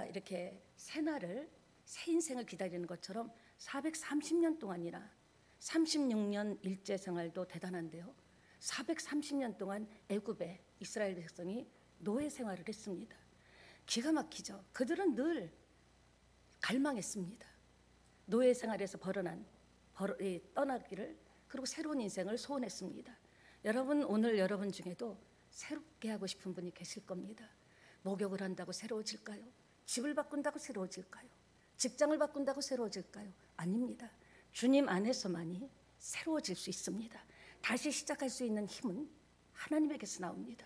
이렇게 새날을 새 인생을 기다리는 것처럼 430년 동안이나 36년 일제 생활도 대단한데요. 430년 동안 애굽의 이스라엘 백성이 노예 생활을 했습니다. 기가 막히죠. 그들은 늘 갈망했습니다. 노예 생활에서 떠나기를, 그리고 새로운 인생을 소원했습니다. 여러분, 오늘 여러분 중에도 새롭게 하고 싶은 분이 계실 겁니다. 목욕을 한다고 새로워질까요? 집을 바꾼다고 새로워질까요? 직장을 바꾼다고 새로워질까요? 아닙니다. 주님 안에서만이 새로워질 수 있습니다. 다시 시작할 수 있는 힘은 하나님에게서 나옵니다.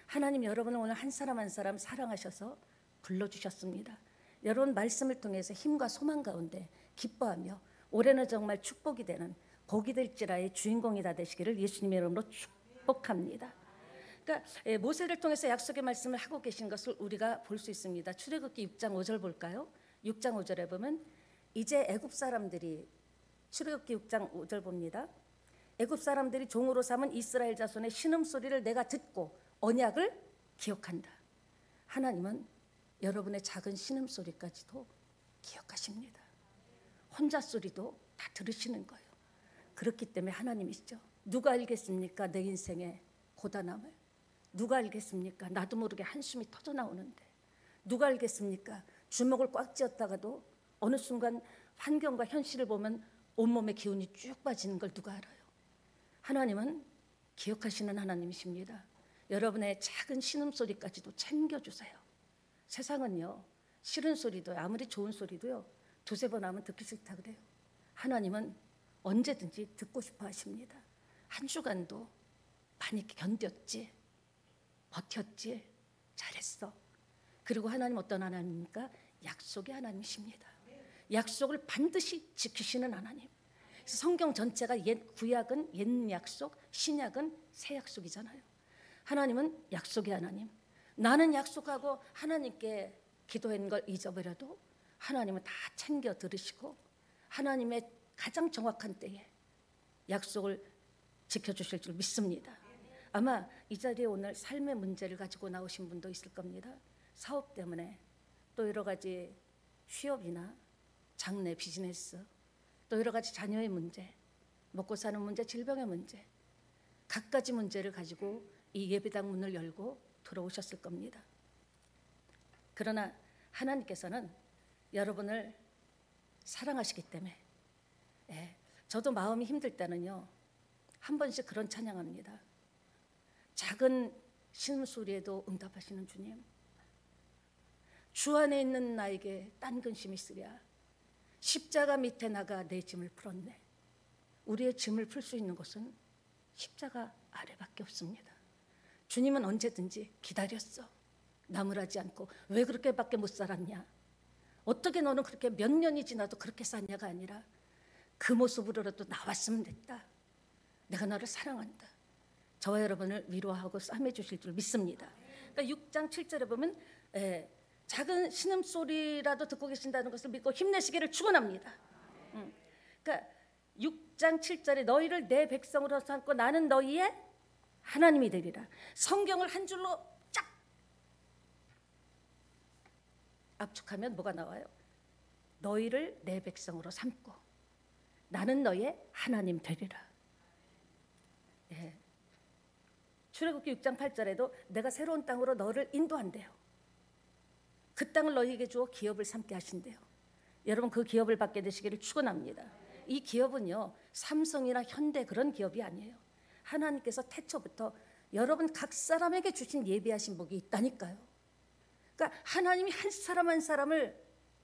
하나님 여러분을 오늘 한 사람 한 사람 사랑하셔서 불러주셨습니다. 여러분 말씀을 통해서 힘과 소망 가운데 기뻐하며 올해는 정말 축복이 되는 복이 될지라의 주인공이 다 되시기를 예수님의 이름으로 축복합니다. 그러니까 모세를 통해서 약속의 말씀을 하고 계신 것을 우리가 볼 수 있습니다. 출애굽기 6장 5절 볼까요? 6장 5절에 보면 이제 애굽 사람들이, 출애굽기 6장 5절 봅니다. 애굽 사람들이 종으로 삼은 이스라엘 자손의 신음소리를 내가 듣고 언약을 기억한다. 하나님은 여러분의 작은 신음소리까지도 기억하십니다. 혼자 소리도 다 들으시는 거예요. 그렇기 때문에 하나님이시죠. 누가 알겠습니까? 내 인생의 고단함을. 누가 알겠습니까? 나도 모르게 한숨이 터져 나오는데. 누가 알겠습니까? 주먹을 꽉 쥐었다가도 어느 순간 환경과 현실을 보면 온몸에 기운이 쭉 빠지는 걸 누가 알아요? 하나님은 기억하시는 하나님이십니다. 여러분의 작은 신음소리까지도 챙겨주세요. 세상은요, 싫은 소리도 아무리 좋은 소리도요, 두세 번 하면 듣기 싫다 그래요. 하나님은 언제든지 듣고 싶어 하십니다. 한 주간도 많이 견뎠지, 버텼지, 잘했어. 그리고 하나님 어떤 하나님입니까? 약속의 하나님이십니다. 약속을 반드시 지키시는 하나님. 그래서 성경 전체가 구약은 옛 약속, 신약은 새 약속이잖아요. 하나님은 약속의 하나님. 나는 약속하고 하나님께 기도한 걸 잊어버려도 하나님은 다 챙겨 들으시고 하나님의 가장 정확한 때에 약속을 지켜주실 줄 믿습니다. 아마 이 자리에 오늘 삶의 문제를 가지고 나오신 분도 있을 겁니다. 사업 때문에, 또 여러 가지 취업이나 장래 비즈니스, 또 여러 가지 자녀의 문제, 먹고 사는 문제, 질병의 문제, 갖가지 문제를 가지고 이 예배당 문을 열고 들어오셨을 겁니다. 그러나 하나님께서는 여러분을 사랑하시기 때문에, 저도 마음이 힘들 때는요, 한 번씩 그런 찬양합니다. 작은 신음소리에도 응답하시는 주님, 주 안에 있는 나에게 딴 근심이 있으랴. 십자가 밑에 나가 내 짐을 풀었네. 우리의 짐을 풀 수 있는 곳은 십자가 아래밖에 없습니다. 주님은 언제든지 기다렸어. 나무라지 않고. 왜 그렇게밖에 못 살았냐? 어떻게 너는 그렇게 몇 년이 지나도 그렇게 샀냐가 아니라 그 모습으로라도 나왔으면 됐다. 내가 너를 사랑한다. 저와 여러분을 위로하고 싸매 주실 줄 믿습니다. 그러니까 6장 7절에 보면 작은 신음소리라도 듣고 계신다는 것을 믿고 힘내시기를 축원합니다. 그러니까 6장 7절에 너희를 내 백성으로 삼고 나는 너희의 하나님이 되리라. 성경을 한 줄로 쫙 압축하면 뭐가 나와요? 너희를 내 백성으로 삼고 나는 너희의 하나님 되리라. 출애굽기 6장 8절에도 내가 새로운 땅으로 너를 인도한대요. 그 땅을 너희에게 주어 기업을 삼게 하신대요. 여러분 그 기업을 받게 되시기를 축원합니다. 이 기업은요, 삼성이나 현대 그런 기업이 아니에요. 하나님께서 태초부터 여러분 각 사람에게 주신 예비하신 복이 있다니까요. 그러니까 하나님이 한 사람 한 사람을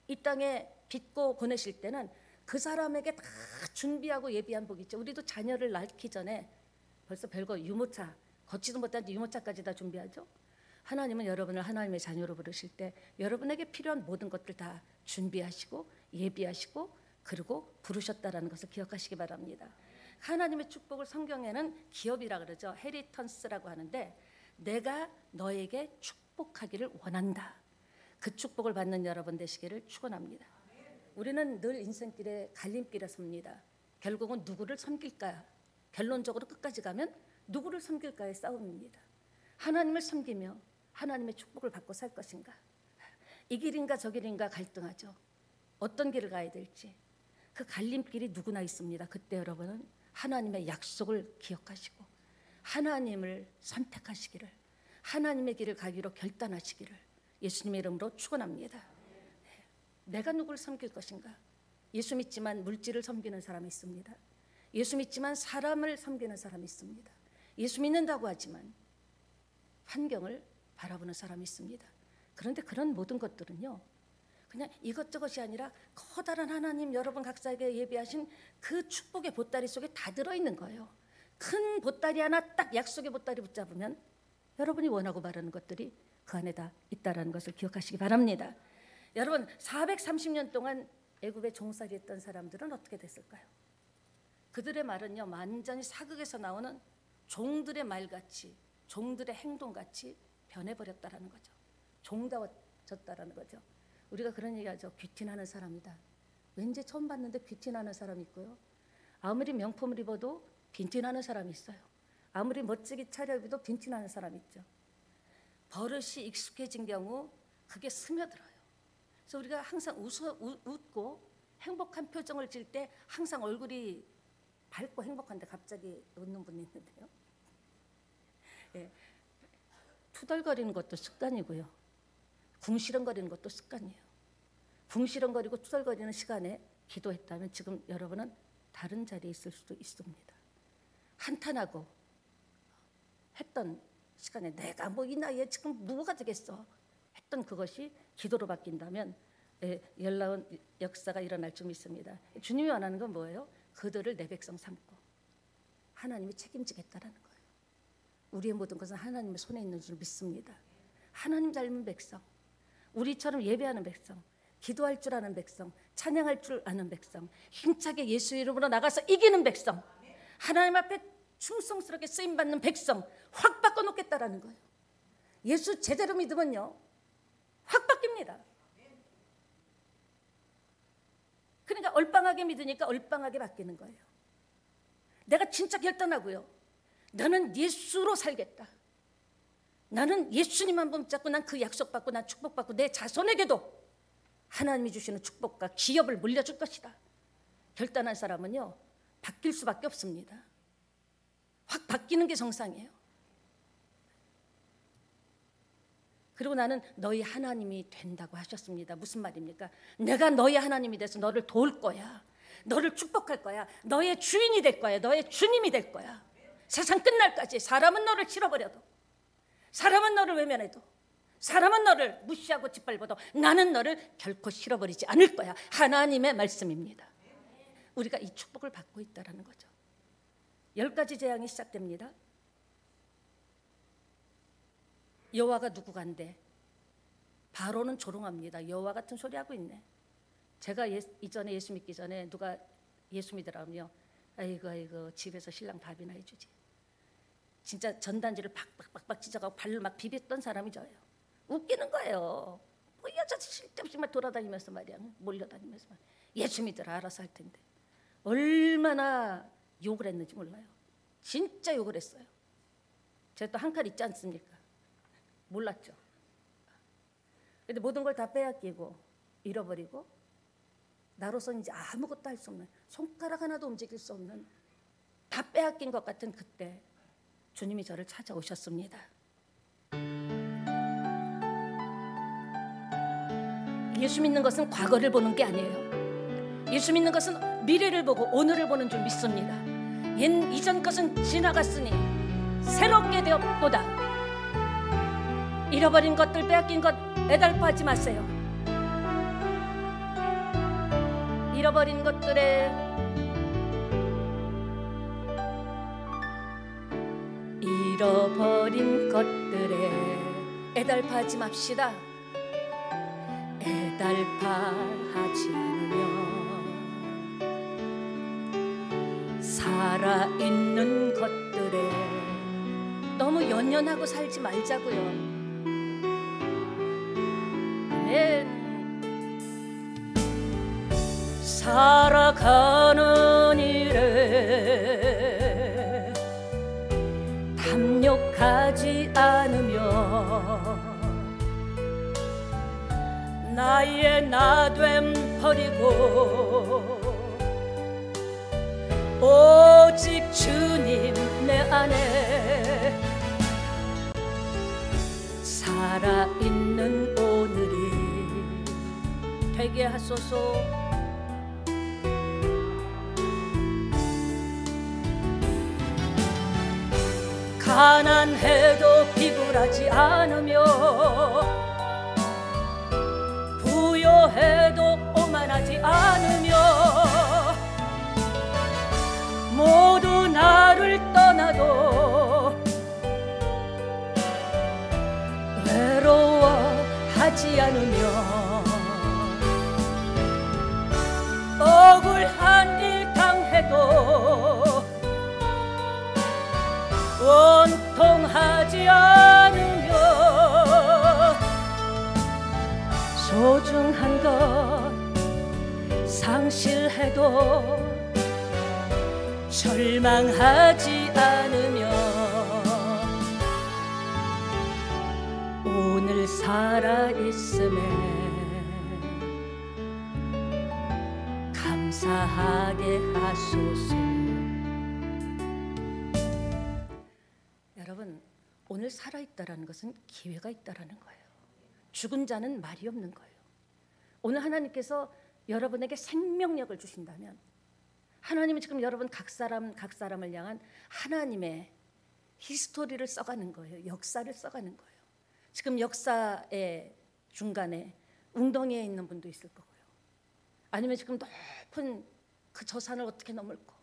이 땅에 빚고 보내실 때는 그 사람에게 다 준비하고 예비한 복이 있죠. 우리도 자녀를 낳기 전에 벌써 별거 유모차, 걷지도 못한 유모차까지 다 준비하죠. 하나님은 여러분을 하나님의 자녀로 부르실 때 여러분에게 필요한 모든 것들 다 준비하시고 예비하시고 그리고 부르셨다라는 것을 기억하시기 바랍니다. 하나님의 축복을 성경에는 기업이라 그러죠. 헤리턴스라고 하는데 내가 너에게 축복하기를 원한다. 그 축복을 받는 여러분 되시기를 축원합니다. 우리는 늘 인생길에 갈림길에 섭니다. 결국은 누구를 섬길까? 결론적으로 끝까지 가면 누구를 섬길까의 싸움입니다. 하나님을 섬기며 하나님의 축복을 받고 살 것인가? 이 길인가 저 길인가 갈등하죠. 어떤 길을 가야 될지. 그 갈림길이 누구나 있습니다. 그때 여러분은 하나님의 약속을 기억하시고 하나님을 선택하시기를, 하나님의 길을 가기로 결단하시기를 예수님의 이름으로 축원합니다. 내가 누구를 섬길 것인가? 예수 믿지만 물질을 섬기는 사람이 있습니다. 예수 믿지만 사람을 섬기는 사람이 있습니다. 예수 믿는다고 하지만 환경을 바라보는 사람이 있습니다. 그런데 그런 모든 것들은요, 그냥 이것저것이 아니라 커다란 하나님 여러분 각자에게 예비하신 그 축복의 보따리 속에 다 들어있는 거예요. 큰 보따리 하나 딱 약속의 보따리 붙잡으면 여러분이 원하고 바라는 것들이 그 안에 다 있다는 것을 기억하시기 바랍니다. 여러분 430년 동안 애굽에 종살이했던 사람들은 어떻게 됐을까요? 그들의 말은요, 완전히 사극에서 나오는 종들의 말같이, 종들의 행동같이 변해버렸다라는 거죠. 종다워졌다라는 거죠. 우리가 그런 얘기하죠. 귀티나는 사람이다. 왠지 처음 봤는데 귀티나는 사람이 있고요. 아무리 명품을 입어도 빈티나는 사람이 있어요. 아무리 멋지게 차려입어도 빈티나는 사람이 있죠. 버릇이 익숙해진 경우 그게 스며들어요. 그래서 우리가 항상 웃고 행복한 표정을 질 때 항상 얼굴이 밝고 행복한데 갑자기 웃는 분이 있는데요. 예. 투덜거리는 것도 습관이고요. 궁시렁거리는 것도 습관이에요. 궁시렁거리고 투덜거리는 시간에 기도했다면 지금 여러분은 다른 자리에 있을 수도 있습니다. 한탄하고 했던 시간에 내가 뭐 이 나이에 지금 뭐가 되겠어 했던 그것이 기도로 바뀐다면 놀라운 역사가 일어날 줄 믿습니다. 주님이 원하는 건 뭐예요? 그들을 내 백성 삼고 하나님이 책임지겠다라는 거예요. 우리의 모든 것은 하나님의 손에 있는 줄 믿습니다. 하나님 닮은 백성, 우리처럼 예배하는 백성, 기도할 줄 아는 백성, 찬양할 줄 아는 백성, 힘차게 예수 이름으로 나가서 이기는 백성, 하나님 앞에 충성스럽게 쓰임받는 백성 확 바꿔놓겠다라는 거예요. 예수 제대로 믿으면요 확 바뀝니다. 그러니까 얼빵하게 믿으니까 얼빵하게 바뀌는 거예요. 내가 진짜 결단하고요, 나는 예수로 살겠다. 나는 예수님만 붙잡고 난 그 약속받고 난 축복받고 내 자손에게도 하나님이 주시는 축복과 기업을 물려줄 것이다. 결단한 사람은요 바뀔 수밖에 없습니다. 확 바뀌는 게 정상이에요. 그리고 나는 너희 하나님이 된다고 하셨습니다. 무슨 말입니까? 내가 너희 하나님이 돼서 너를 도울 거야. 너를 축복할 거야. 너의 주인이 될 거야. 너의 주님이 될 거야. 세상 끝날까지 사람은 너를 치러버려도, 사람은 너를 외면해도, 사람은 너를 무시하고 짓밟아도 나는 너를 결코 실어버리지 않을 거야. 하나님의 말씀입니다. 우리가 이 축복을 받고 있다는 거죠. 10가지 재앙이 시작됩니다. 여호와가 누구간데 바로는 조롱합니다. 여호와 같은 소리 하고 있네. 제가 이전에 예수 믿기 전에 누가 예수 믿으라며 아이고 집에서 신랑 밥이나 해주지. 진짜 전단지를 팍팍팍 찢어가고 발로 막 비볐던 사람이 저예요. 웃기는 거예요. 뭐 여자 쓸데없이 막 돌아다니면서 말이야, 몰려다니면서 말이야. 예수 믿으라, 알아서 할 텐데. 얼마나 욕을 했는지 몰라요. 진짜 욕을 했어요. 제가 또 한 칼 있지 않습니까? 몰랐죠. 근데 모든 걸 다 빼앗기고 잃어버리고 나로서는 이제 아무것도 할 수 없는, 손가락 하나도 움직일 수 없는, 다 빼앗긴 것 같은 그때 주님이 저를 찾아오셨습니다. 예수 믿는 것은 과거를 보는 게 아니에요. 예수 믿는 것은 미래를 보고 오늘을 보는 줄 믿습니다. 이전 것은 지나갔으니 새롭게 되었도다. 잃어버린 것들, 빼앗긴 것 애달파하지 마세요. 잃어버린 것들에 애달파하지 맙시다. 애달파하지 않으면 살아있는 것들에 너무 연연하고 살지 말자고요. 살아가는 일에 담력하지 않으며 나의 나됨 버리고 오직 주님 내 안에 살아있는 오늘이 되게 하소서. 가난해도 비굴하지 않으며 부요해도 오만하지 않으며 모두 나를 떠나도 외로워하지 않으며 억울한 일 당해도 원통하지 않으며 소중한 것 상실해도 절망하지 않으며 오늘 살아있음에 감사하게 하소서. 여러분, 오늘 살아있다라는 것은 기회가 있다라는 거예요. 죽은 자는 말이 없는 거예요. 오늘 하나님께서 여러분에게 생명력을 주신다면 하나님은 지금 여러분 각 사람을 향한 하나님의 히스토리를 써가는 거예요. 역사를 써가는 거예요. 지금 역사의 중간에 웅덩이에 있는 분도 있을 거고요. 아니면 지금 높은 그 저 산을 어떻게 넘을고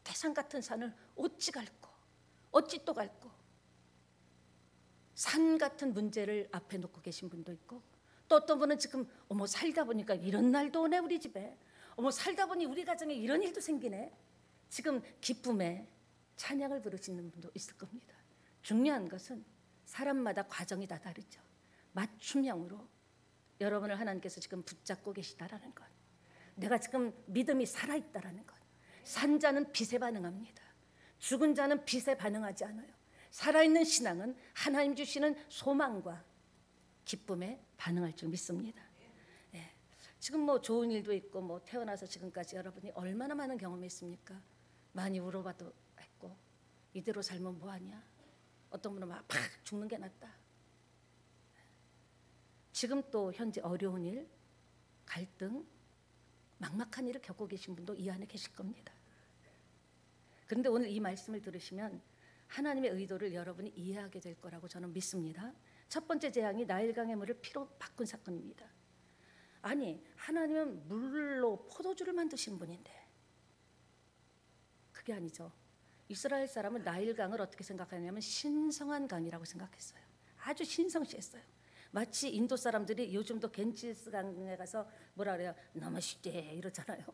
태산 같은 산을 어찌 갈고 어찌 또 갈고 산 같은 문제를 앞에 놓고 계신 분도 있고 또 어떤 분은 지금 어머 살다 보니까 이런 날도 오네 우리 집에 어머 살다 보니 우리 가정에 이런 일도 생기네. 지금 기쁨에 찬양을 부르시는 분도 있을 겁니다. 중요한 것은 사람마다 과정이 다 다르죠. 맞춤형으로 여러분을 하나님께서 지금 붙잡고 계시다라는 것, 내가 지금 믿음이 살아있다라는 것. 산 자는 빛에 반응합니다. 죽은 자는 빛에 반응하지 않아요. 살아있는 신앙은 하나님 주시는 소망과 기쁨에 반응할 줄 믿습니다. 예. 지금 뭐 좋은 일도 있고 뭐 태어나서 지금까지 여러분이 얼마나 많은 경험이 있습니까? 많이 울어봐도 했고 이대로 살면 뭐하냐? 어떤 분은 막 팍 죽는 게 낫다. 지금 또 현재 어려운 일, 갈등, 막막한 일을 겪고 계신 분도 이 안에 계실 겁니다. 그런데 오늘 이 말씀을 들으시면 하나님의 의도를 여러분이 이해하게 될 거라고 저는 믿습니다. 첫 번째 재앙이 나일강의 물을 피로 바꾼 사건입니다. 아니 하나님은 물로 포도주를 만드신 분인데 그게 아니죠. 이스라엘 사람은 나일강을 어떻게 생각하냐면 신성한 강이라고 생각했어요. 아주 신성시했어요. 마치 인도 사람들이 요즘도 겐지스 강에 가서 뭐라 그래요? 나마시떼 이러잖아요.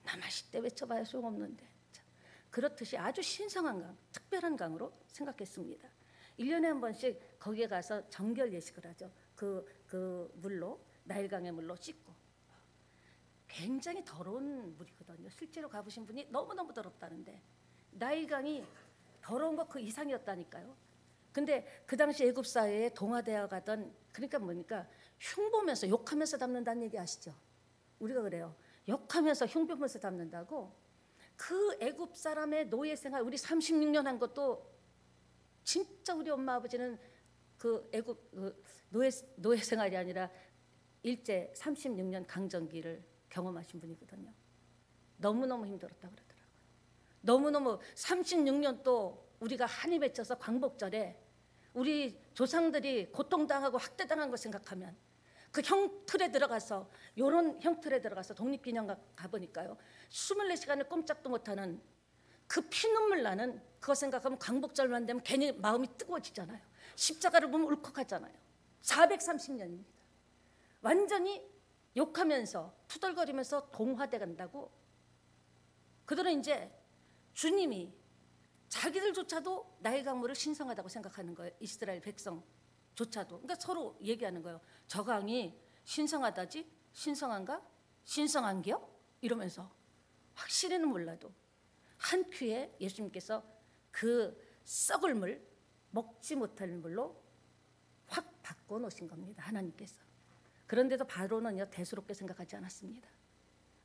나마시떼 외쳐봐야 소용없는데. 자, 그렇듯이 아주 신성한 강, 특별한 강으로 생각했습니다. 1년에 한 번씩 거기에 가서 정결 예식을 하죠. 그 물로, 나일강의 물로 씻고. 굉장히 더러운 물이거든요. 실제로 가보신 분이 너무너무 더럽다는데 나일강이 더러운 거 그 이상이었다니까요. 근데 그 당시 애굽 사회에 동화되어 가던, 그러니까 뭡니까? 흉보면서 욕하면서 담는다는 얘기 아시죠? 우리가 그래요. 욕하면서 흉보면서 담는다고. 그 애굽 사람의 노예 생활, 우리 36년 한 것도 진짜 우리 엄마 아버지는 그 애굽 노예 생활이 아니라 일제 36년 강점기를 경험하신 분이거든요. 너무너무 힘들었다고 그러더라고요. 너무너무 36년 또 우리가 한이 맺혀서 광복절에 우리 조상들이 고통당하고 학대당한 거 생각하면 그 형틀에 들어가서, 요런 형틀에 들어가서 독립기념관 가보니까요, 24시간을 꼼짝도 못하는 그 피눈물 나는 그거 생각하면 광복절만 되면 괜히 마음이 뜨거워지잖아요. 십자가를 보면 울컥하잖아요. 430년입니다. 완전히 욕하면서 투덜거리면서 동화돼 간다고. 그들은 이제 주님이 자기들조차도 나일강물을 신성하다고 생각하는 거예요. 이스라엘 백성조차도. 그러니까 서로 얘기하는 거예요. 저 강이 신성하다지? 신성한가? 신성한겨? 이러면서 확실히는 몰라도 한 큐에 예수님께서 그 썩을 물, 먹지 못할 물로 확 바꿔 놓으신 겁니다. 하나님께서. 그런데도 바로는요 대수롭게 생각하지 않았습니다.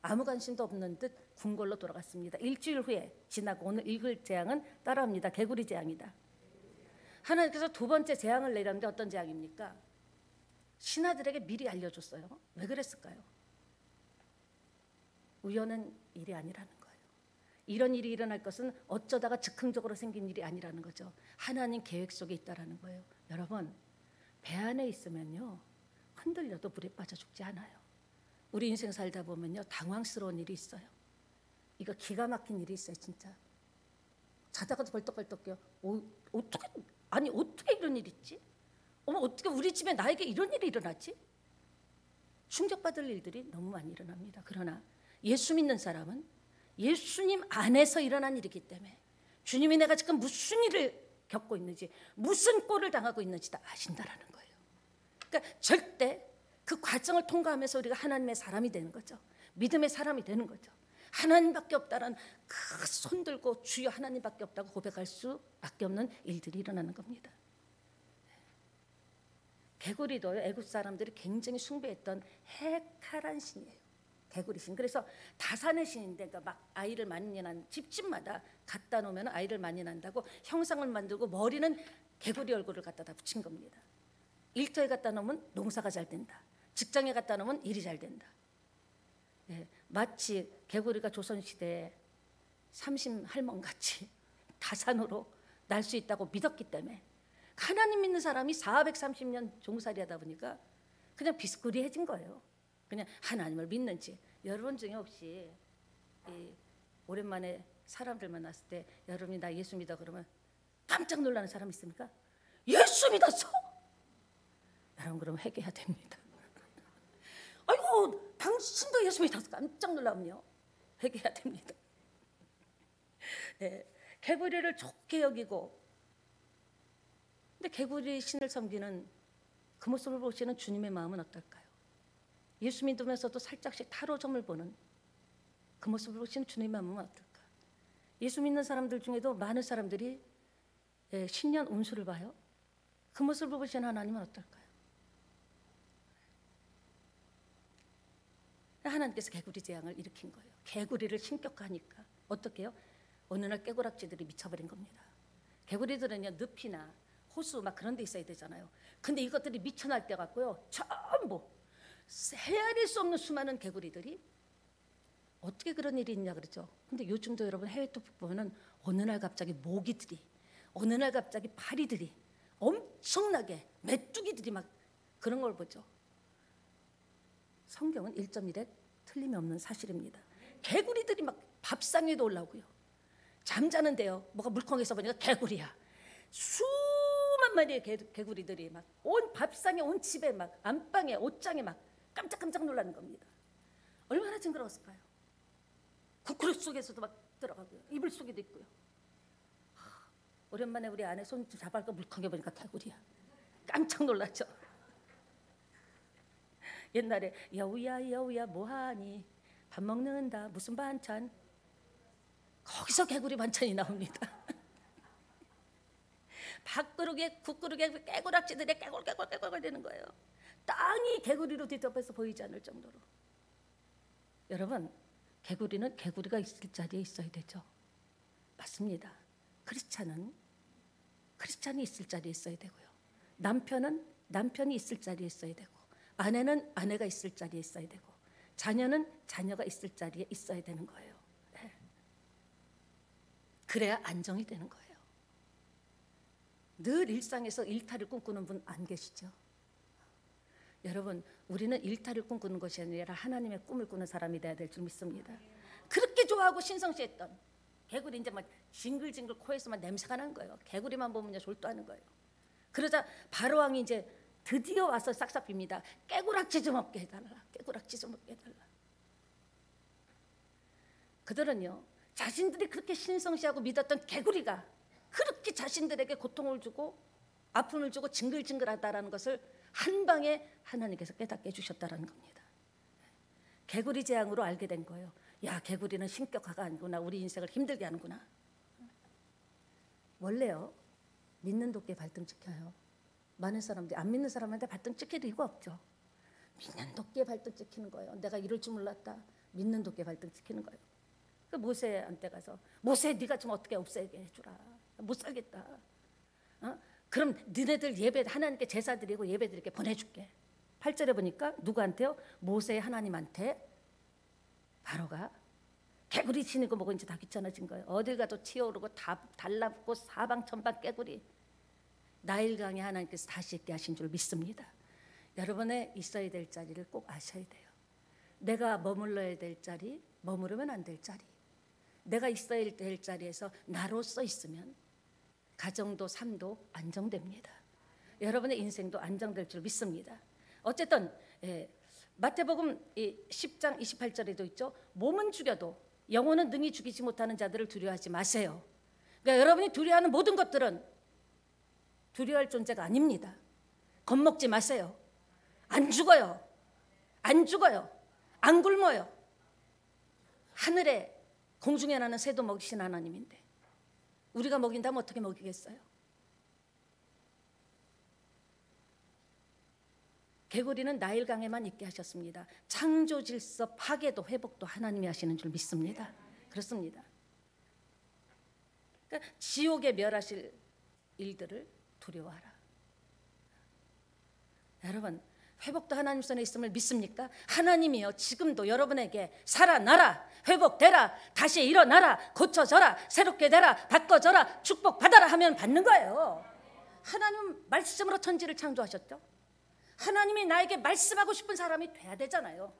아무 관심도 없는 듯 궁궐로 돌아갔습니다. 일주일 후에 지나고 오늘 읽을 재앙은 따라합니다. 개구리 재앙이다. 하나님께서 두 번째 재앙을 내렸는데 어떤 재앙입니까? 신하들에게 미리 알려줬어요. 왜 그랬을까요? 우연한 일이 아니라는 거예요. 이런 일이 일어날 것은 어쩌다가 즉흥적으로 생긴 일이 아니라는 거죠. 하나님 계획 속에 있다라는 거예요. 여러분, 배 안에 있으면요 흔들려도 물에 빠져 죽지 않아요. 우리 인생 살다 보면요 당황스러운 일이 있어요. 이거 기가 막힌 일이 있어요. 진짜 자다가도 벌떡벌떡 깨요. 어떻게 이런 일이 있지? 어떻게 우리 집에 나에게 이런 일이 일어나지? 충격받을 일들이 너무 많이 일어납니다. 그러나 예수 믿는 사람은 예수님 안에서 일어난 일이기 때문에 주님이 내가 지금 무슨 일을 겪고 있는지, 무슨 꼴을 당하고 있는지 다 아신다라는 거예요. 그러니까 절대 그 과정을 통과하면서 우리가 하나님의 사람이 되는 거죠. 믿음의 사람이 되는 거죠. 하나님밖에 없다라는 그 손 들고 주여 하나님밖에 없다고 고백할 수밖에 없는 일들이 일어나는 겁니다. 개구리도요 애굽 사람들이 굉장히 숭배했던 헤카란 신이에요. 개구리 신. 그래서 다산의 신인데, 그러니까 막 아이를 많이 낳는 집집마다 갖다 놓으면 아이를 많이 낳는다고 형상을 만들고 머리는 개구리 얼굴을 갖다 붙인 겁니다. 일터에 갖다 놓으면 농사가 잘 된다. 직장에 갖다 놓으면 일이 잘 된다. 예, 마치 개구리가 조선시대에 삼심할멈같이 다산으로 날 수 있다고 믿었기 때문에 하나님 믿는 사람이 430년 종살이 하다 보니까 그냥 비스꾸리해진 거예요. 그냥 하나님을 믿는지. 여러분 중에 혹시 오랜만에 사람들 만났을 때 여러분이 나 예수 믿어 그러면 깜짝 놀라는 사람 있습니까? 예수 믿었어? 여러분 그럼 회개해야 됩니다. 아이고 당신도 예수 믿어서 깜짝 놀라면요 회개해야 됩니다. 네, 개구리를 좋게 여기고, 근데 개구리 신을 섬기는 그 모습을 보시는 주님의 마음은 어떨까요? 예수 믿으면서도 살짝씩 타로점을 보는 그 모습을 보시는 주님의 마음은 어떨까? 예수 믿는 사람들 중에도 많은 사람들이 신년 운수를 봐요. 그 모습을 보시는 하나님은 어떨까요? 하나님께서 개구리 재앙을 일으킨 거예요. 개구리를 신격화하니까 어떻게 해요? 어느 날 깨구락지들이 미쳐버린 겁니다. 개구리들은요 늪이나 호수 막 그런 데 있어야 되잖아요. 근데 이것들이 미쳐날 때 같고요 전부 헤아릴 수 없는 수많은 개구리들이 어떻게 그런 일이 있냐 그러죠. 근데 요즘도 여러분 해외 또 보면은 어느 날 갑자기 모기들이, 어느 날 갑자기 파리들이 엄청나게 메뚜기들이 막 그런 걸 보죠. 성경은 1.1에 틀림이 없는 사실입니다. 개구리들이 막 밥상 위에도 올라오고요. 잠자는데요 뭐가 물컹해서 보니까 개구리야. 수만 마리의 개구리들이 막 온 밥상에, 온 집에, 막 안방에, 옷장에 막 깜짝깜짝 놀라는 겁니다. 얼마나 징그러웠을까요? 국그릇 속에서도 막 들어가고요. 이불 속에도 있고요. 오랜만에 우리 아내 손 잡아서 물컹해 보니까 개구리야. 깜짝 놀랐죠. 옛날에 여우야 뭐하니, 밥 먹는다, 무슨 반찬, 거기서 개구리 반찬이 나옵니다. 밥그릇에 국그릇에 깨구락지들이 깨골 되는 거예요. 땅이 개구리로 뒤덮여서 보이지 않을 정도로. 여러분, 개구리는 개구리가 있을 자리에 있어야 되죠. 맞습니다. 크리스찬이 있을 자리에 있어야 되고요. 남편은 남편이 있을 자리에 있어야 되고, 아내는 아내가 있을 자리에 있어야 되고, 자녀는 자녀가 있을 자리에 있어야 되는 거예요. 네. 그래야 안정이 되는 거예요. 늘 일상에서 일탈을 꿈꾸는 분 안 계시죠? 여러분, 우리는 일탈을 꿈꾸는 것이 아니라 하나님의 꿈을 꾸는 사람이 돼야 될 줄 믿습니다. 그렇게 좋아하고 신성시했던 개구리 이제 막 징글징글 코에서만 냄새가 난 거예요. 개구리만 보면요 졸도하는 거예요. 그러자 바로왕이 이제 드디어 와서 싹싹 빕니다. 깨구락지 좀 없게 해달라. 깨구락지 좀 없게 해달라. 그들은요 자신들이 그렇게 신성시하고 믿었던 개구리가 그렇게 자신들에게 고통을 주고 아픔을 주고 징글징글하다라는 것을 한 방에 하나님께서 깨닫게 해주셨다라는 겁니다. 개구리 재앙으로 알게 된 거예요. 야, 개구리는 신격화가 아니구나. 우리 인생을 힘들게 하는구나. 원래요 믿는 도끼에 발등 찍혀요. 많은 사람들이 안 믿는 사람한테 발등 찍힐 이유가 없죠. 믿는 도끼에 발등 찍히는 거예요. 내가 이럴 줄 몰랐다. 믿는 도끼에 발등 찍히는 거예요. 그 모세한테 가서 모세 네가 좀 어떻게 없애게 해주라. 못 살겠다. 그럼 너네들 예배 하나님께 제사 드리고 예배 드리게 보내줄게. 8절에 보니까 누구한테요? 모세 하나님한테 바로가 개구리 치는 거 보고 이제 다 귀찮아진 거예요. 어딜 가도 튀어오르고 다 달라붙고 사방천방 깨구리. 나일강에 하나님께서 다시 있게 하신 줄 믿습니다. 여러분의 있어야 될 자리를 꼭 아셔야 돼요. 내가 머물러야 될 자리, 머무르면 안 될 자리. 내가 있어야 될 자리에서 나로서 있으면 가정도 삶도 안정됩니다. 여러분의 인생도 안정될 줄 믿습니다. 어쨌든 마태복음 10장 28절에도 있죠. 몸은 죽여도 영혼은 능히 죽이지 못하는 자들을 두려워하지 마세요. 그러니까 여러분이 두려워하는 모든 것들은 두려워할 존재가 아닙니다. 겁먹지 마세요. 안 죽어요. 안 죽어요. 안 굶어요. 하늘에 공중에 나는 새도 먹이신 하나님인데 우리가 먹인다면 어떻게 먹이겠어요? 개구리는 나일강에만 있게 하셨습니다. 창조 질서 파괴도 회복도 하나님이 하시는 줄 믿습니다. 그렇습니다. 그러니까 지옥에 멸하실 일들을 두려워하라. 여러분 회복도 하나님 손에 있음을 믿습니까? 하나님이요 지금도 여러분에게 살아나라, 회복되라, 다시 일어나라, 고쳐져라, 새롭게 되라, 바꿔져라, 축복받아라 하면 받는 거예요. 하나님은 말씀으로 천지를 창조하셨죠. 하나님이 나에게 말씀하고 싶은 사람이 돼야 되잖아요.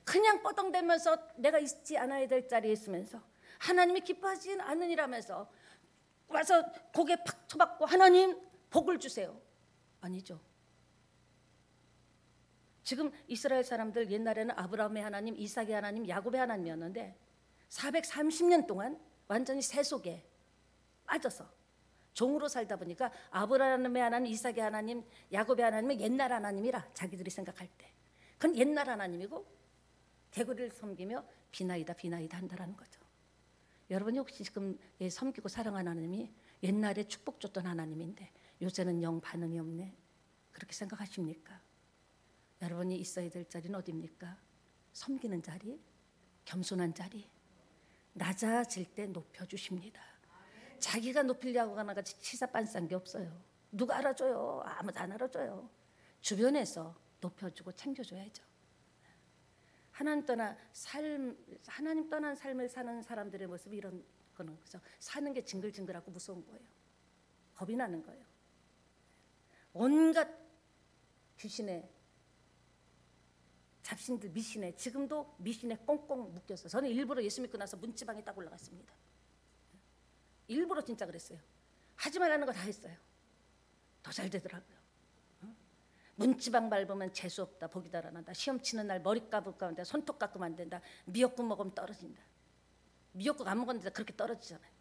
그냥 뻐덩대면서 내가 있지 않아야 될 자리에 있으면서 하나님이 기뻐하지 않으니라면서 와서 고개 팍 쳐박고 하나님 복을 주세요. 아니죠. 지금 이스라엘 사람들 옛날에는 아브라함의 하나님, 이삭의 하나님, 야곱의 하나님이었는데 430년 동안 완전히 새 속에 빠져서 종으로 살다 보니까 아브라함의 하나님, 이삭의 하나님, 야곱의 하나님은 옛날 하나님이라 자기들이 생각할 때 그건 옛날 하나님이고 개구리를 섬기며 비나이다 비나이다 한다라는 거죠. 여러분이 혹시 지금 섬기고 사랑하는 하나님이 옛날에 축복 줬던 하나님인데 요새는 영 반응이 없네 그렇게 생각하십니까? 여러분이 있어야 될 자리는 어디입니까? 섬기는 자리, 겸손한 자리, 낮아질 때 높여주십니다. 자기가 높이려고 하는 같이 치사빤싼 게 없어요. 누가 알아줘요? 아무도 안 알아줘요. 주변에서 높여주고 챙겨줘야죠. 하나님 떠난 삶을 사는 사람들의 모습이 이런 거는 그죠. 사는 게 징글징글하고 무서운 거예요. 겁이 나는 거예요. 온갖 귀신의 잡신들 미신에 지금도 미신에 꽁꽁 묶여서 저는 일부러 예수 믿고 나서 문지방에 딱 올라갔습니다. 일부러 진짜 그랬어요. 하지 말라는 거 다 했어요. 더 잘 되더라고요. 문지방 밟으면 재수 없다, 복이 달아난다. 시험 치는 날 머리 감을까 한다, 손톱 깎으면 안 된다. 미역국 먹으면 떨어진다. 미역국 안 먹었는데 그렇게 떨어지잖아요.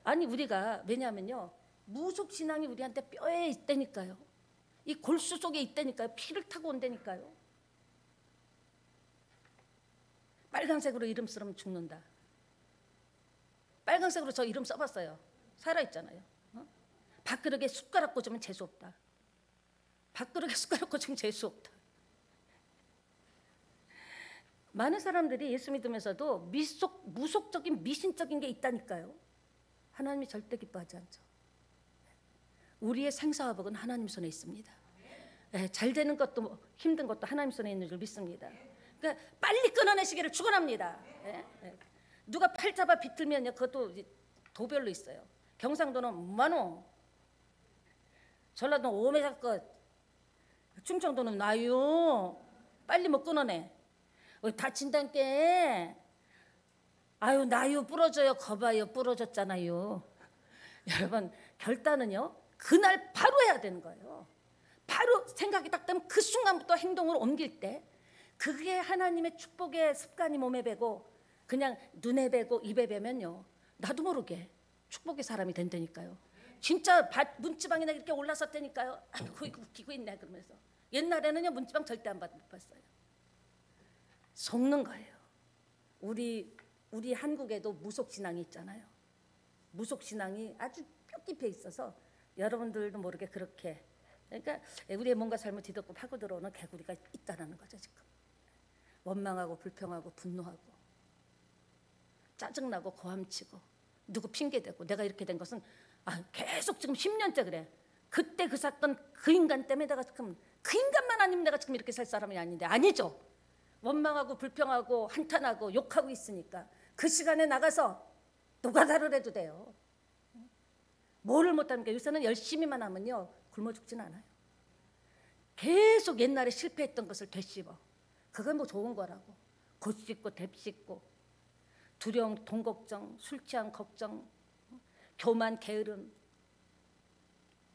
아니 우리가 왜냐하면요 무속 신앙이 우리한테 뼈에 있다니까요. 이 골수 속에 있다니까요. 피를 타고 온다니까요. 빨간색으로 이름 쓰면 죽는다. 빨간색으로 저 이름 써봤어요. 살아있잖아요. 밥그릇에 숟가락 꽂으면 재수없다. 밥그릇에 숟가락 꽂으면 재수없다. 많은 사람들이 예수 믿으면서도 무속적인 미신적인 게 있다니까요. 하나님이 절대 기뻐하지 않죠. 우리의 생사화복은 하나님 손에 있습니다. 잘 되는 것도 힘든 것도 하나님 손에 있는 줄 믿습니다. 그러니까 빨리 끊어내시기를 축원합니다. 누가 팔 잡아 비틀면요 그것도 도별로 있어요. 경상도는 10,000원, 전라도는 5m 것, 충청도는 나요. 빨리 못 끊어내. 다친단께. 아유 나요 부러져요. 거봐요 부러졌잖아요. 여러분 결단은요 그날 바로 해야 되는 거예요. 바로 생각이 딱 되면 그 순간부터 행동으로 옮길 때 그게 하나님의 축복의 습관이 몸에 배고 그냥 눈에 배고 입에 배면요 나도 모르게 축복의 사람이 된다니까요. 진짜 문지방이나 이렇게 올라섰다니까요. 아이고 이거 웃기고 있네 그러면서. 옛날에는요 문지방 절대 못 봤어요. 속는 거예요. 우리 한국에도 무속신앙이 있잖아요. 무속신앙이 아주 뼈 깊이 있어서 여러분들도 모르게 그렇게 그러니까 우리의 뭔가 삶을 뒤덮고 파고 들어오는 개구리가 있다라는 거죠. 지금 원망하고 불평하고 분노하고 짜증나고 고함치고 누구 핑계대고 내가 이렇게 된 것은 계속 지금 10년째 그래. 그때 그 사건 그 인간 때문에 내가 지금 그 인간만 아니면 내가 지금 이렇게 살 사람이 아닌데 아니죠. 원망하고 불평하고 한탄하고 욕하고 있으니까 그 시간에 나가서 노가다를 해도 돼요. 뭐를 못합니까? 요새는 열심히만 하면요 굶어 죽진 않아요. 계속 옛날에 실패했던 것을 되씹어. 그건 뭐 좋은 거라고. 곧 씹고 뎁씹고 두려움, 돈 걱정, 술 취한 걱정, 교만, 게으름,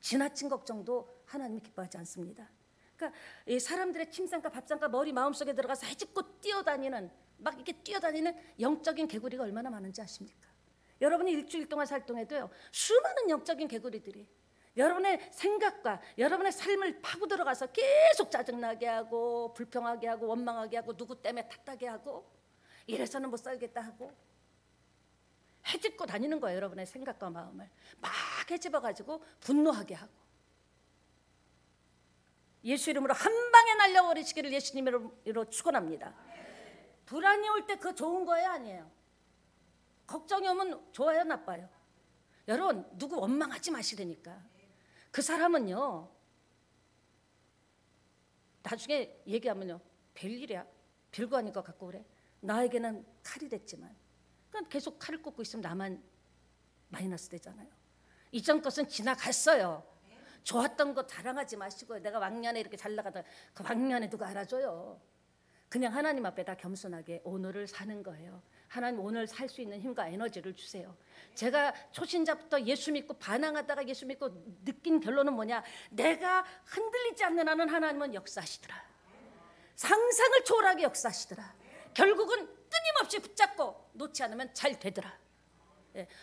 지나친 걱정도 하나님이 기뻐하지 않습니다. 그러니까 이 사람들의 침상과 밥상과 머리 마음속에 들어가서 헤집고 뛰어다니는 막 이렇게 뛰어다니는 영적인 개구리가 얼마나 많은지 아십니까? 여러분이 일주일 동안 살 동안에도요 수많은 영적인 개구리들이 여러분의 생각과 여러분의 삶을 파고 들어가서 계속 짜증나게 하고 불평하게 하고 원망하게 하고 누구 때문에 탓하게 하고 이래서는 못 살겠다 하고 헤집고 다니는 거예요. 여러분의 생각과 마음을 막 헤집어가지고 분노하게 하고 예수 이름으로 한 방에 날려버리시기를 예수님 이름으로 축원합니다. 불안이 올 때 그거 좋은 거예요? 아니에요? 걱정이 오면 좋아요? 나빠요? 여러분 누구 원망하지 마시라니까. 그 사람은요 나중에 얘기하면요 별일이야 별거 아닌 것 같고 그래. 나에게는 칼이 됐지만 그러니까 계속 칼을 꽂고 있으면 나만 마이너스 되잖아요. 이전 것은 지나갔어요. 좋았던 거 자랑하지 마시고요. 내가 왕년에 이렇게 잘 나가다 그 왕년에 누가 알아줘요. 그냥 하나님 앞에 다 겸손하게 오늘을 사는 거예요. 하나님 오늘 살 수 있는 힘과 에너지를 주세요. 제가 초신자부터 예수 믿고 반항하다가 예수 믿고 느낀 결론은 뭐냐. 내가 흔들리지 않는 한은 하나님은 역사하시더라. 상상을 초월하게 역사하시더라. 결국은 끊임없이 붙잡고 놓지 않으면 잘 되더라.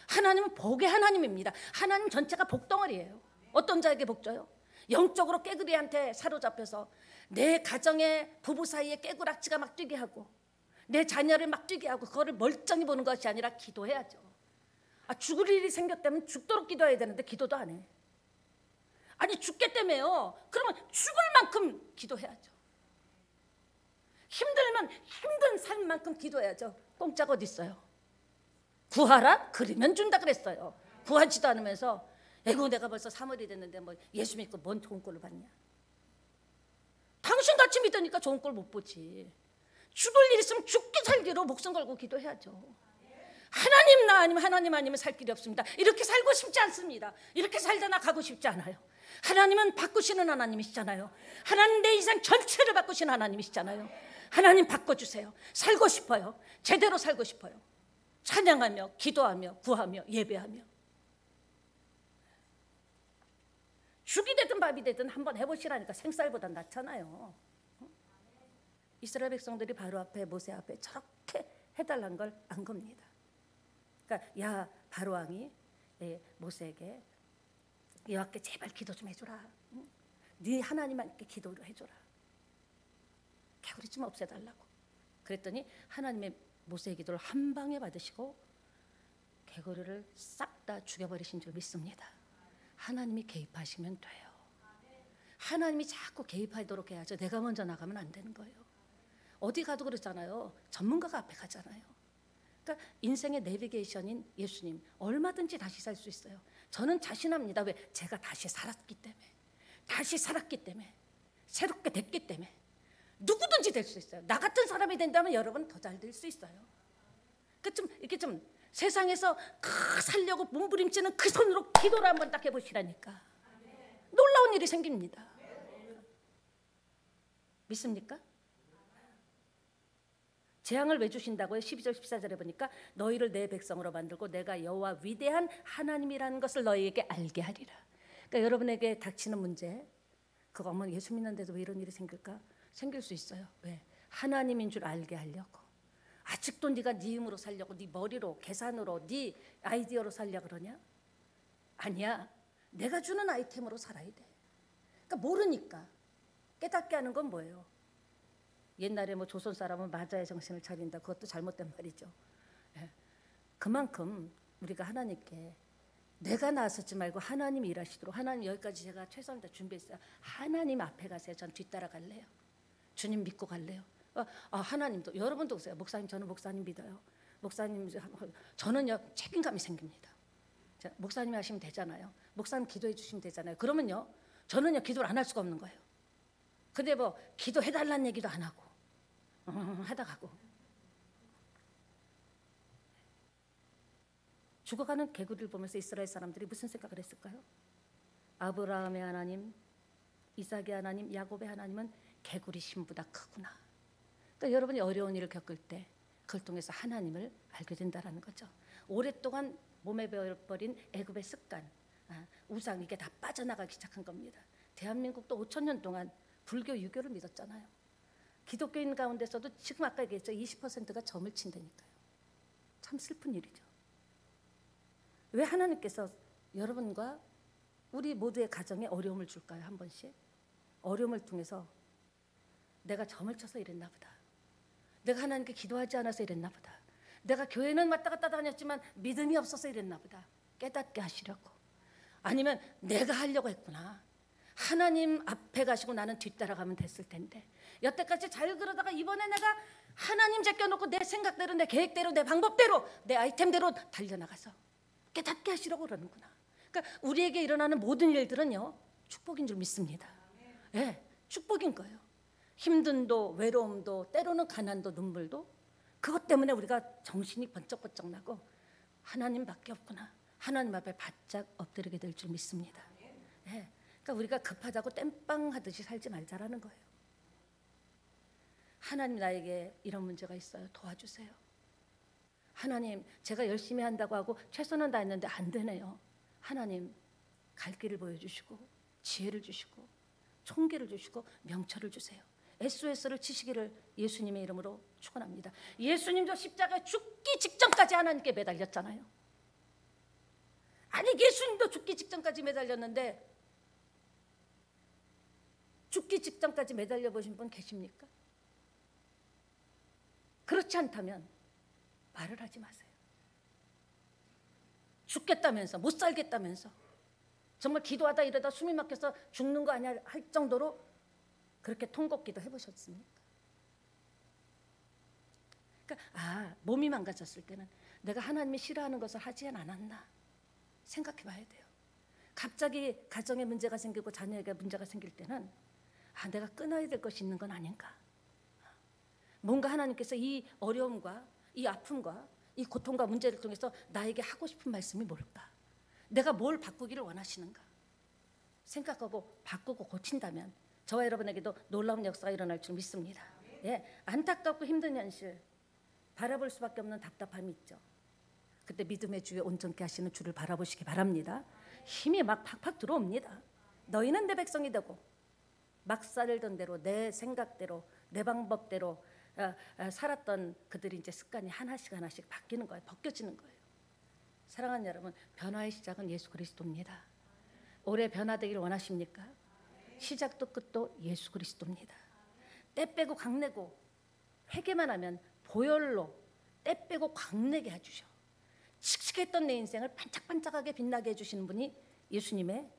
하나님은 복의 하나님입니다. 하나님 전체가 복덩어리예요. 어떤 자에게 복 줘요? 영적으로 깨구리한테 사로잡혀서 내 가정의 부부 사이에 깨구락지가 막 뛰게 하고 내 자녀를 막 뛰게 하고 그거를 멀쩡히 보는 것이 아니라 기도해야죠. 죽을 일이 생겼다면 죽도록 기도해야 되는데 기도도 안 해. 아니 죽겠다며요. 그러면 죽을 만큼 기도해야죠. 힘들면 힘든 삶만큼 기도해야죠. 공짜가 어디 있어요? 구하라? 그러면 준다 그랬어요. 구하지도 않으면서 에고 내가 벌써 3월이 됐는데 뭐 예수 믿고 뭔 좋은 꼴을 봤냐. 당신같이 믿으니까 좋은 꼴 못 보지. 죽을 일 있으면 죽기 살기로 목숨 걸고 기도해야죠. 하나님 나 아니면 하나님 아니면 살 길이 없습니다. 이렇게 살고 싶지 않습니다. 이렇게 살다 나가고 싶지 않아요. 하나님은 바꾸시는 하나님이시잖아요. 하나님 내 인생 전체를 바꾸시는 하나님이시잖아요. 하나님 바꿔주세요. 살고 싶어요. 제대로 살고 싶어요. 찬양하며 기도하며 구하며 예배하며 죽이 되든 밥이 되든 한번 해보시라니까. 생쌀보다 낫잖아요. 이스라엘 백성들이 바로 앞에 모세 앞에 저렇게 해달라는 걸 안 겁니다. 그러니까 야 바로 왕이 모세에게 여호와께 제발 기도 좀 해줘라. 네 하나님한테 기도를 해줘라. 개구리 좀 없애달라고. 그랬더니 하나님의 모세의 기도를 한 방에 받으시고 개구리를 싹 다 죽여버리신 줄 믿습니다. 하나님이 개입하시면 돼요. 하나님이 자꾸 개입하도록 해야죠. 내가 먼저 나가면 안 되는 거예요. 어디 가도 그렇잖아요. 전문가가 앞에 가잖아요. 그러니까 인생의 내비게이션인 예수님 얼마든지 다시 살 수 있어요. 저는 자신합니다. 왜? 제가 다시 살았기 때문에. 다시 살았기 때문에. 새롭게 됐기 때문에. 누구든지 될 수 있어요. 나 같은 사람이 된다면 여러분 더 잘 될 수 있어요. 그러니까 이렇게 좀 세상에서 살려고 몸부림치는 그 손으로 기도를 한번 딱 해보시라니까. 놀라운 일이 생깁니다. 믿습니까? 재앙을 왜 주신다고요? 12절 14절에 보니까 너희를 내 백성으로 만들고 내가 여호와 위대한 하나님이라는 것을 너희에게 알게 하리라. 그러니까 여러분에게 닥치는 문제, 그거 어머 예수 믿는데도 왜 이런 일이 생길까? 생길 수 있어요. 왜? 하나님인 줄 알게 하려고. 아직도 네가 네 힘으로 살려고, 네 머리로, 계산으로, 네 아이디어로 살려고 그러냐? 아니야. 내가 주는 아이템으로 살아야 돼. 그러니까 모르니까. 깨닫게 하는 건 뭐예요? 옛날에 뭐 조선 사람은 마자의 정신을 차린다. 그것도 잘못된 말이죠. 그만큼 우리가 하나님께 내가 나서지 말고 하나님이 일하시도록. 하나님, 여기까지 제가 최선을 다 준비했어요. 하나님 앞에 가세요. 전 뒤따라 갈래요. 주님 믿고 갈래요. 하나님도, 여러분도 오세요. 목사님, 저는 목사님 믿어요. 목사님, 저는요 책임감이 생깁니다. 자, 목사님이 하시면 되잖아요. 목사님 기도해 주시면 되잖아요. 그러면요 저는요 기도를 안 할 수가 없는 거예요. 근데 뭐 기도해달라는 얘기도 안 하고 하다 가고. 죽어가는 개구리를 보면서 이스라엘 사람들이 무슨 생각을 했을까요? 아브라함의 하나님, 이삭의 하나님, 야곱의 하나님은 개구리 신보다 크구나. 그러니까 여러분이 어려운 일을 겪을 때 그걸 통해서 하나님을 알게 된다는 거죠. 오랫동안 몸에 배어버린 애굽의 습관, 우상, 이게 다 빠져나가기 시작한 겁니다. 대한민국도 5,000년 동안 불교, 유교를 믿었잖아요. 기독교인 가운데서도 지금 아까 얘기했죠. 20%가 점을 친다니까요. 참 슬픈 일이죠. 왜 하나님께서 여러분과 우리 모두의 가정에 어려움을 줄까요? 한 번씩 어려움을 통해서 내가 점을 쳐서 이랬나 보다. 내가 하나님께 기도하지 않아서 이랬나 보다. 내가 교회는 왔다 갔다 다녔지만 믿음이 없어서 이랬나 보다. 깨닫게 하시려고. 아니면 내가 하려고 했구나. 하나님 앞에 가시고 나는 뒤따라가면 됐을 텐데, 여태까지 잘 그러다가 이번에 내가 하나님 제껴놓고 내 생각대로, 내 계획대로, 내 방법대로, 내 아이템대로 달려나가서 깨닫게 하시려고 그러는구나. 그러니까 우리에게 일어나는 모든 일들은요 축복인 줄 믿습니다. 네, 축복인 거예요. 힘듦도, 외로움도, 때로는 가난도, 눈물도, 그것 때문에 우리가 정신이 번쩍번쩍 나고 하나님밖에 없구나. 하나님 앞에 바짝 엎드리게 될 줄 믿습니다. 네, 그러니까 우리가 급하다고 땜빵하듯이 살지 말자라는 거예요. 하나님, 나에게 이런 문제가 있어요. 도와주세요. 하나님, 제가 열심히 한다고 하고 최선을 다했는데 안 되네요. 하나님, 갈 길을 보여주시고 지혜를 주시고 총기를 주시고 명철을 주세요. SOS를 치시기를 예수님의 이름으로 축원합니다. 예수님도 십자가에 죽기 직전까지 하나님께 매달렸잖아요. 아니, 예수님도 죽기 직전까지 매달렸는데 죽기 직전까지 매달려 보신 분 계십니까? 그렇지 않다면 말을 하지 마세요. 죽겠다면서, 못 살겠다면서, 정말 기도하다 이러다 숨이 막혀서 죽는 거 아니야 할 정도로 그렇게 통곡기도 해보셨습니까? 그러니까 몸이 망가졌을 때는 내가 하나님이 싫어하는 것을 하지 않았나 생각해 봐야 돼요. 갑자기 가정에 문제가 생기고 자녀에게 문제가 생길 때는 내가 끊어야 될 것이 있는 건 아닌가. 뭔가 하나님께서 이 어려움과 이 아픔과 이 고통과 문제를 통해서 나에게 하고 싶은 말씀이 뭘까? 내가 뭘 바꾸기를 원하시는가? 생각하고 바꾸고 고친다면 저와 여러분에게도 놀라운 역사가 일어날 줄 믿습니다. 예, 안타깝고 힘든 현실, 바라볼 수밖에 없는 답답함이 있죠. 그때 믿음의 주에 온전케 하시는 주를 바라보시기 바랍니다. 힘이 막 팍팍 들어옵니다. 너희는 내 백성이 되고 막 살던 대로, 내 생각대로, 내 방법대로 살았던 그들이 이제 습관이 하나씩 하나씩 바뀌는 거예요. 벗겨지는 거예요. 사랑하는 여러분, 변화의 시작은 예수 그리스도입니다. 올해 변화되기를 원하십니까? 시작도 끝도 예수 그리스도입니다. 때 빼고 광내고 회개만 하면 보혈로 때 빼고 광내게 해주셔. 칙칙했던 내 인생을 반짝반짝하게 빛나게 해주시는 분이 예수님의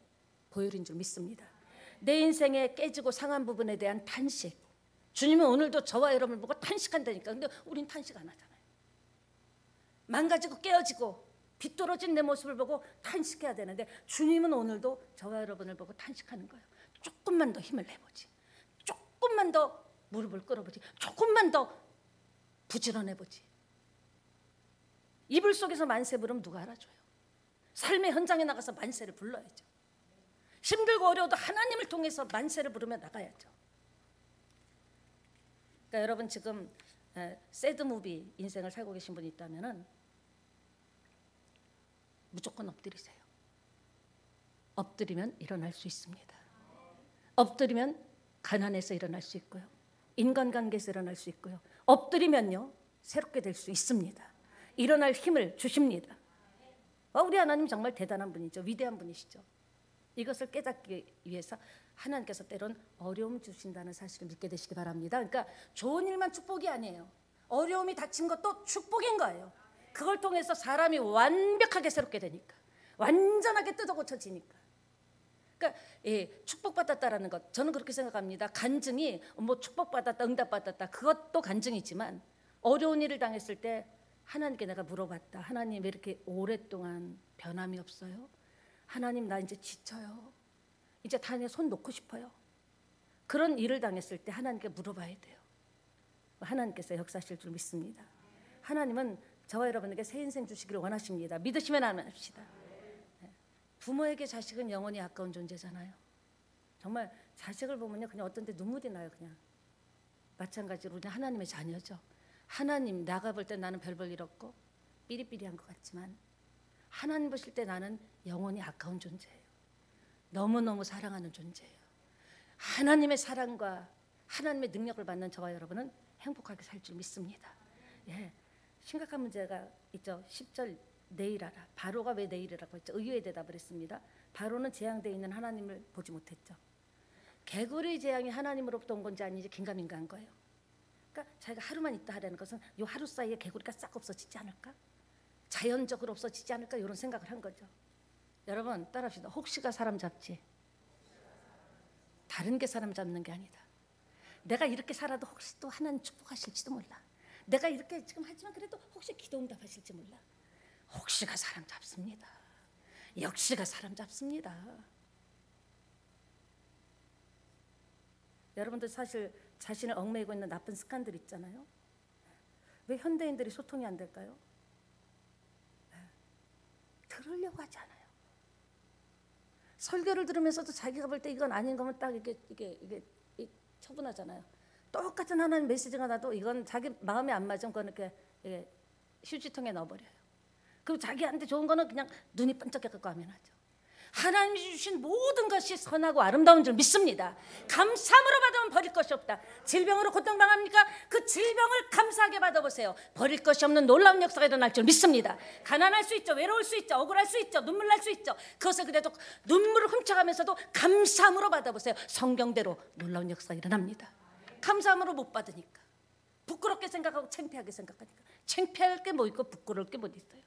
보혈인 줄 믿습니다. 내 인생에 깨지고 상한 부분에 대한 탄식, 주님은 오늘도 저와 여러분을 보고 탄식한다니까. 근데 우린 탄식 안 하잖아요. 망가지고 깨어지고 비뚤어진 내 모습을 보고 탄식해야 되는데 주님은 오늘도 저와 여러분을 보고 탄식하는 거예요. 조금만 더 힘을 내보지, 조금만 더 무릎을 꿇어보지, 조금만 더 부지런해보지. 이불 속에서 만세 부르면 누가 알아줘요? 삶의 현장에 나가서 만세를 불러야죠. 힘들고 어려워도 하나님을 통해서 만세를 부르며 나가야죠. 그러니까 여러분 지금 새드무비 인생을 살고 계신 분이 있다면 무조건 엎드리세요. 엎드리면 일어날 수 있습니다. 엎드리면 가난에서 일어날 수 있고요, 인간관계에서 일어날 수 있고요, 엎드리면요 새롭게 될 수 있습니다. 일어날 힘을 주십니다. 우리 하나님 정말 대단한 분이죠. 위대한 분이시죠. 이것을 깨닫기 위해서 하나님께서 때론 어려움 주신다는 사실을 믿게 되시기 바랍니다. 그러니까 좋은 일만 축복이 아니에요. 어려움이 닥친 것도 축복인 거예요. 그걸 통해서 사람이 완벽하게 새롭게 되니까, 완전하게 뜯어 고쳐지니까. 그러니까 축복받았다라는 것, 저는 그렇게 생각합니다. 간증이 뭐 축복받았다, 응답받았다, 그것도 간증이지만 어려운 일을 당했을 때 하나님께 내가 물어봤다. 하나님 왜 이렇게 오랫동안 변함이 없어요? 하나님 나 이제 지쳐요. 이제 다음에 손 놓고 싶어요. 그런 일을 당했을 때 하나님께 물어봐야 돼요. 하나님께서 역사하실 줄 믿습니다. 하나님은 저와 여러분에게 새 인생 주시기를 원하십니다. 믿으시면 아멘합시다. 부모에게 자식은 영원히 아까운 존재잖아요. 정말 자식을 보면요, 그냥 어떤 때 눈물이 나요. 그냥 마찬가지로 그냥 하나님의 자녀죠. 하나님 나가 볼 때 나는 별 볼 일 없고 삐리삐리한 것 같지만 하나님 보실 때 나는 영원히 아까운 존재예요. 너무너무 사랑하는 존재예요. 하나님의 사랑과 하나님의 능력을 받는 저와 여러분은 행복하게 살 줄 믿습니다. 심각한 문제가 있죠. 10절 내일 알아. 바로가 왜 내일이라고 했죠? 의외의 대답을 했습니다. 바로는 재앙되어 있는 하나님을 보지 못했죠. 개구리 재앙이 하나님으로부터 온 건지 아닌지 긴가민가한 거예요. 그러니까 자기가 하루만 있다 하라는 것은 이 하루 사이에 개구리가 싹 없어지지 않을까? 자연적으로 없어지지 않을까? 이런 생각을 한 거죠. 여러분 따라합시다. 혹시가 사람 잡지 다른 게 사람 잡는 게 아니다. 내가 이렇게 살아도 혹시 또 하나님 축복하실지도 몰라. 내가 이렇게 지금 하지만 그래도 혹시 기도 응답하실지 몰라. 혹시가 사람 잡습니다. 역시가 사람 잡습니다. 여러분들 사실 자신을 얽매이고 있는 나쁜 습관들 있잖아요. 왜 현대인들이 소통이 안 될까요? 들으려고 하지 않아요. 설교를 들으면서도 자기가 볼 때 이건 아닌 거면 딱 이게 처분하잖아요. 똑같은 하나님 메시지가 나도 이건 자기 마음에 안 맞으면 그건 이렇게 휴지통에 넣어버려요. 그리고 자기한테 좋은 거는 그냥 눈이 번쩍해갖고 하면 하죠. 하나님이 주신 모든 것이 선하고 아름다운 줄 믿습니다. 감사함으로 받으면 버릴 것이 없다. 질병으로 고통당합니까? 그 질병을 감사하게 받아보세요. 버릴 것이 없는 놀라운 역사가 일어날 줄 믿습니다. 가난할 수 있죠. 외로울 수 있죠. 억울할 수 있죠. 눈물 날 수 있죠. 그것을 그래도 눈물을 훔쳐가면서도 감사함으로 받아보세요. 성경대로 놀라운 역사가 일어납니다. 감사함으로 못 받으니까, 부끄럽게 생각하고 창피하게 생각하니까, 창피할 게 뭐 있고 부끄러울 게 뭐 있어요.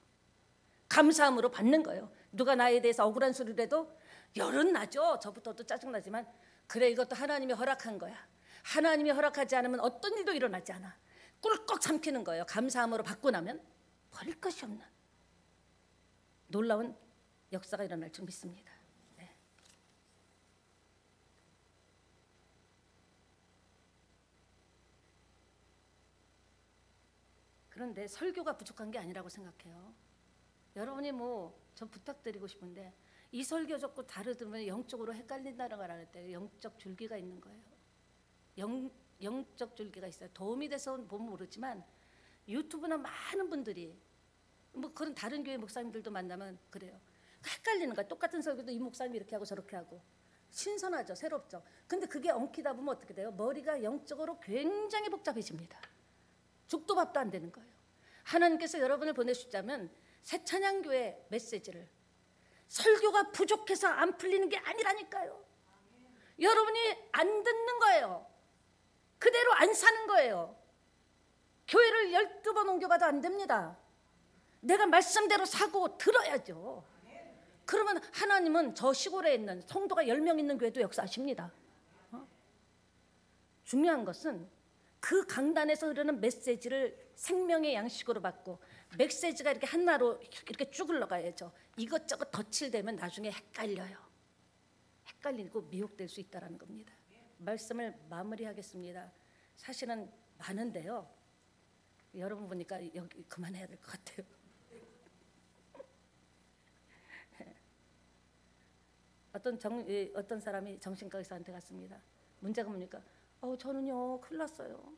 감사함으로 받는 거예요. 누가 나에 대해서 억울한 소리를 해도 열은 나죠. 저부터도 짜증나지만 그래, 이것도 하나님이 허락한 거야. 하나님이 허락하지 않으면 어떤 일도 일어나지 않아. 꿀꺽 삼키는 거예요. 감사함으로 받고 나면 버릴 것이 없는 놀라운 역사가 일어날 줄 믿습니다. 네. 그런데 설교가 부족한 게 아니라고 생각해요. 여러분이 저 부탁드리고 싶은데 이 설교 듣고 다르면 영적으로 헷갈린다는 걸 알 때 영적 줄기가 있는 거예요. 영적 줄기가 있어요. 도움이 돼서 보면 모르지만 유튜브나 많은 분들이 그런 다른 교회 목사님들도 만나면 그래요. 헷갈리는 거야. 똑같은 설교도 이 목사님이 이렇게 하고 저렇게 하고 신선하죠. 새롭죠. 근데 그게 엉키다 보면 어떻게 돼요? 머리가 영적으로 굉장히 복잡해집니다. 죽도 밥도 안 되는 거예요. 하나님께서 여러분을 보내주자면 새 찬양교회 메시지를 설교가 부족해서 안 풀리는 게 아니라니까요. 여러분이 안 듣는 거예요. 그대로 안 사는 거예요. 교회를 12번 옮겨봐도 안 됩니다. 내가 말씀대로 사고 들어야죠. 그러면 하나님은 저 시골에 있는 성도가 10명 있는 교회도 역사하십니다. 중요한 것은 그 강단에서 흐르는 메시지를 생명의 양식으로 받고 메시지가 이렇게 하나로 이렇게 쭉 흘러가야죠. 이것저것 덧칠되면 나중에 헷갈리고 미혹될 수 있다는 겁니다. 말씀을 마무리하겠습니다. 사실은 많은데요. 여러분 보니까 여기 그만해야 될 것 같아요. 어떤 사람이 정신과 의사한테 갔습니다. 문제가 뭡니까? 저는요 큰일 났어요.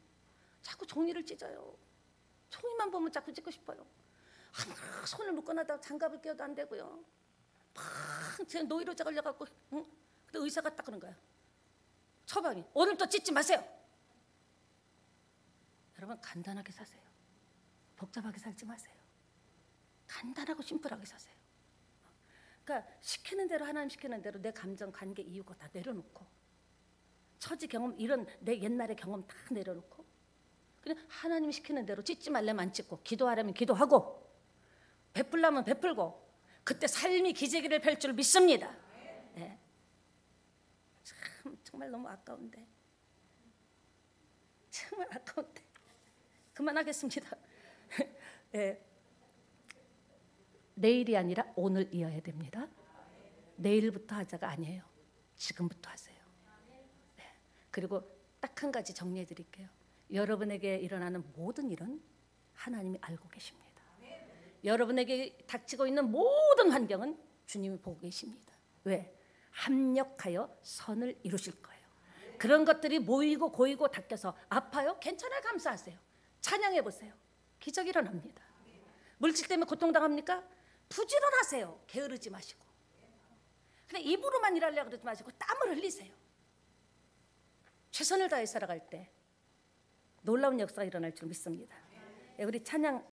자꾸 종이를 찢어요. 종이만 보면 자꾸 찢고 싶어요. 손을 묶어놔다가 장갑을 끼워도 안 되고요. 막 제가 노이로제 걸려갖고 근데 의사가 딱 그런 거야. 처방이 오늘부터 찢지 마세요. 여러분 간단하게 사세요. 복잡하게 살지 마세요. 간단하고 심플하게 사세요. 그러니까 시키는 대로, 하나님 시키는 대로 내 감정, 관계, 이유고 다 내려놓고 처지 경험, 이런 내 옛날의 경험 다 내려놓고 그냥 하나님이 시키는 대로 찢지 말려면 안 찢고 기도하려면 기도하고 베풀려면 베풀고 그때 삶이 기저귀를 펼 줄 믿습니다. 예. 참 정말 너무 아까운데, 정말 아까운데 그만하겠습니다. 예. 내일이 아니라 오늘이어야 됩니다. 내일부터 하자가 아니에요. 지금부터 하세요. 네. 그리고 딱 한 가지 정리해 드릴게요. 여러분에게 일어나는 모든 일은 하나님이 알고 계십니다. 여러분에게 닥치고 있는 모든 환경은 주님이 보고 계십니다. 왜? 합력하여 선을 이루실 거예요. 그런 것들이 모이고 고이고 닦여서 아파요? 괜찮아요. 감사하세요. 찬양해 보세요. 기적이 일어납니다. 물질 때문에 고통당합니까? 부지런하세요. 게으르지 마시고. 그냥 입으로만 일하려고 그러지 마시고 땀을 흘리세요. 최선을 다해 살아갈 때 놀라운 역사가 일어날 줄 믿습니다. 우리 찬양